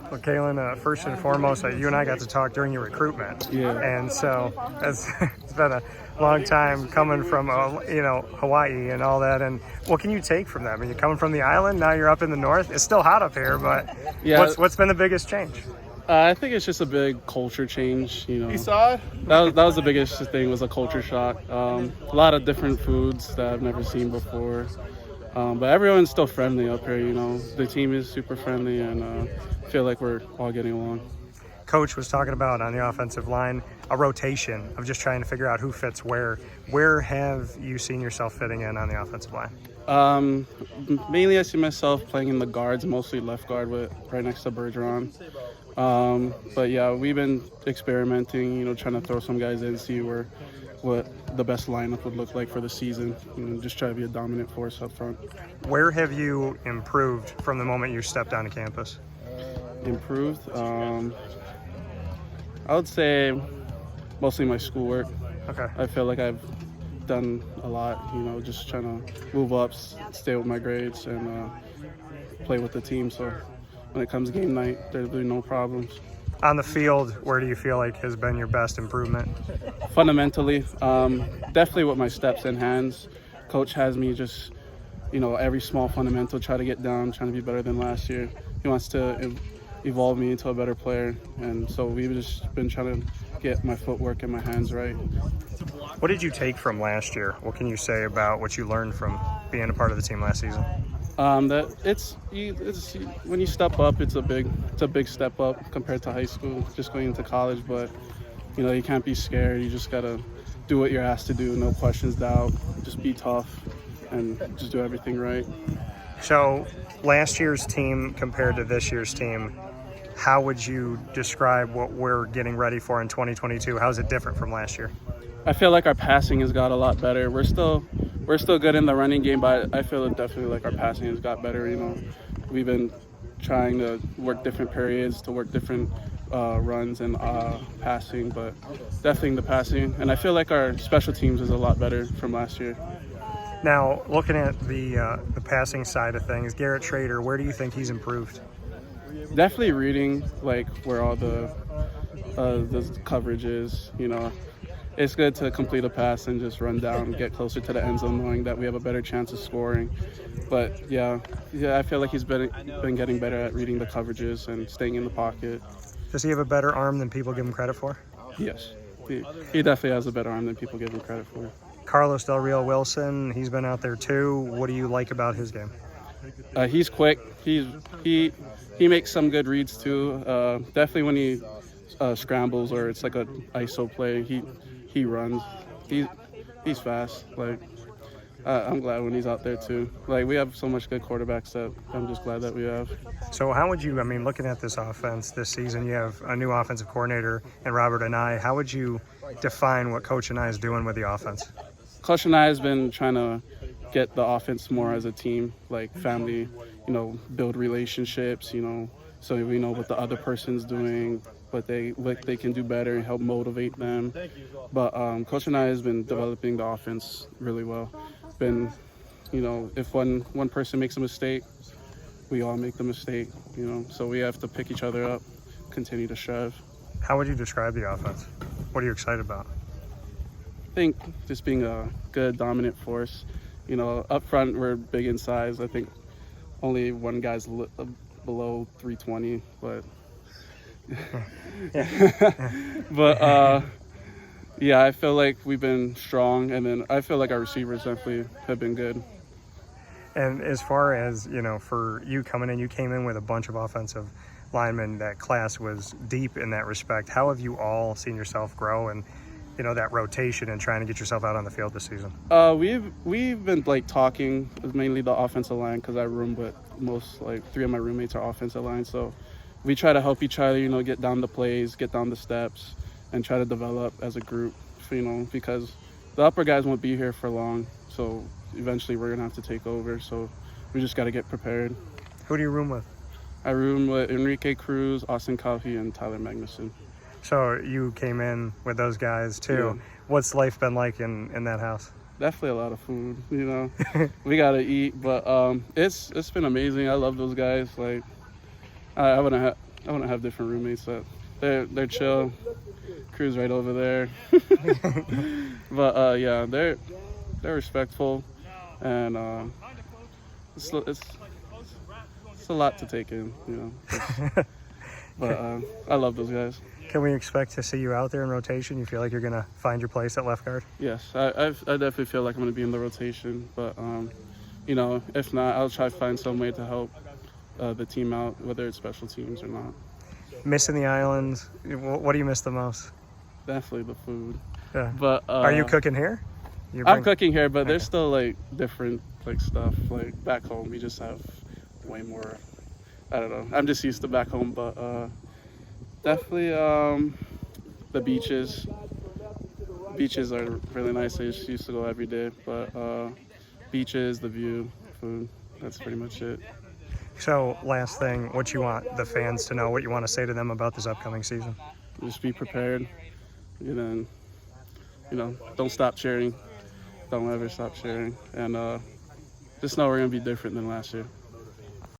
Well, Kalan, first and foremost, you and I got to talk during your recruitment. Yeah. And so it's been a long time coming from, Hawaii and all that. And what can you take from that? I mean, you're coming from the island, now you're up in the north. It's still hot up here, but Yeah. what's been the biggest change? I think it's just a big culture change, You saw it? That was the biggest thing, was a culture shock. A lot of different foods that I've never seen before. But everyone's still friendly up here, The team is super friendly, and I feel like we're all getting along. Coach was talking about on the offensive line a rotation of just trying to figure out who fits where. Where have you seen yourself fitting in on the offensive line? Mainly I see myself playing in the guards, mostly left guard, right next to Bergeron. But yeah, we've been experimenting, trying to throw some guys in, see what the best lineup would look like for the season, just try to be a dominant force up front. Where have you improved from the moment you stepped onto campus? Improved? I would say mostly my schoolwork. Okay. I feel like I've done a lot, just trying to move up, stay with my grades, and play with the team. So when it comes game night, there'll be no problems. On the field, where do you feel like has been your best improvement? Fundamentally, definitely with my steps and hands. Coach has me just, every small fundamental, try to get down, trying to be better than last year. He wants to evolve me into a better player, and so we've just been trying to get my footwork and my hands right. What did you take from last year? What can you say about what you learned from being a part of the team last season? That it's when you step up, it's a big step up compared to high school, just going into college. But you can't be scared. You just gotta do what you're asked to do, no questions, doubt. Just be tough and just do everything right. So, last year's team compared to this year's team, how would you describe what we're getting ready for in 2022? How is it different from last year? I feel like our passing has got a lot better. We're still good in the running game, but I feel definitely like our passing has got better. We've been trying to work different periods, to work different runs and passing, but definitely the passing. And I feel like our special teams is a lot better from last year. Now, looking at the passing side of things, Garrett Schrader, where do you think he's improved? Definitely reading where all the coverage is. It's good to complete a pass and just run down, get closer to the end zone, knowing that we have a better chance of scoring. But yeah, I feel like he's been getting better at reading the coverages and staying in the pocket. Does he have a better arm than people give him credit for? Yes, he definitely has a better arm than people give him credit for. Carlos Del Rio Wilson, he's been out there too. What do you like about his game? He's quick. He makes some good reads too. Definitely when he scrambles or it's like a ISO play, he runs. He's fast. I'm glad when he's out there too. We have so much good quarterbacks that I'm just glad that we have. So how would you, looking at this offense this season, you have a new offensive coordinator in Robert Anae. How would you define what Coach Anae is doing with the offense? Coach Anae has been trying to get the offense more as a team, like family, build relationships, so we know what the other person's doing, what they can do better, help motivate them. But Coach Anae has been developing the offense really well. If one person makes a mistake, we all make the mistake, so we have to pick each other up, continue to shove. How would you describe the offense? What are you excited about? I think just being a good dominant force. Up front we're big in size. I think only one guy's below 320, but yeah, I feel like we've been strong, and then I feel like our receivers definitely have been good. And as far as, for you coming in, you came in with a bunch of offensive linemen. That class was deep in that respect. How have you all seen yourself grow and, that rotation and trying to get yourself out on the field this season? We've been talking, mainly the offensive line, because I room with three of my roommates are offensive line. So we try to help each other, get down the plays, get down the steps, and try to develop as a group, because the upper guys won't be here for long. So eventually we're going to have to take over. So we just got to get prepared. Who do you room with? I room with Enrique Cruz, Austin Coffey, and Tyler Magnuson. So you came in with those guys too. Yeah. What's life been like in that house? Definitely a lot of food, We got to eat, but it's been amazing. I love those guys. I wouldn't I want to have different roommates that they're chill. Crew's right over there. But yeah, they're respectful, and it's a lot to take in, you know. But I love those guys. Can we expect to see you out there in rotation? You feel like you're going to find your place at left guard? Yes, I definitely feel like I'm going to be in the rotation, but you know, if not, I'll try to find some way to help the team out, whether it's special teams or not. Missing the islands, what do you miss the most? Definitely the food. Yeah. But are you cooking here? I'm cooking here, but there's still like different like stuff. Like back home, we just have way more. I don't know. I'm just used to back home, but definitely the beaches. Beaches are really nice. I just used to go every day, but beaches, the view, food. That's pretty much it. So, last thing, what you want the fans to know, what you want to say to them about this upcoming season? Just be prepared. You know, don't stop cheering. Don't ever stop cheering. And just know we're going to be different than last year.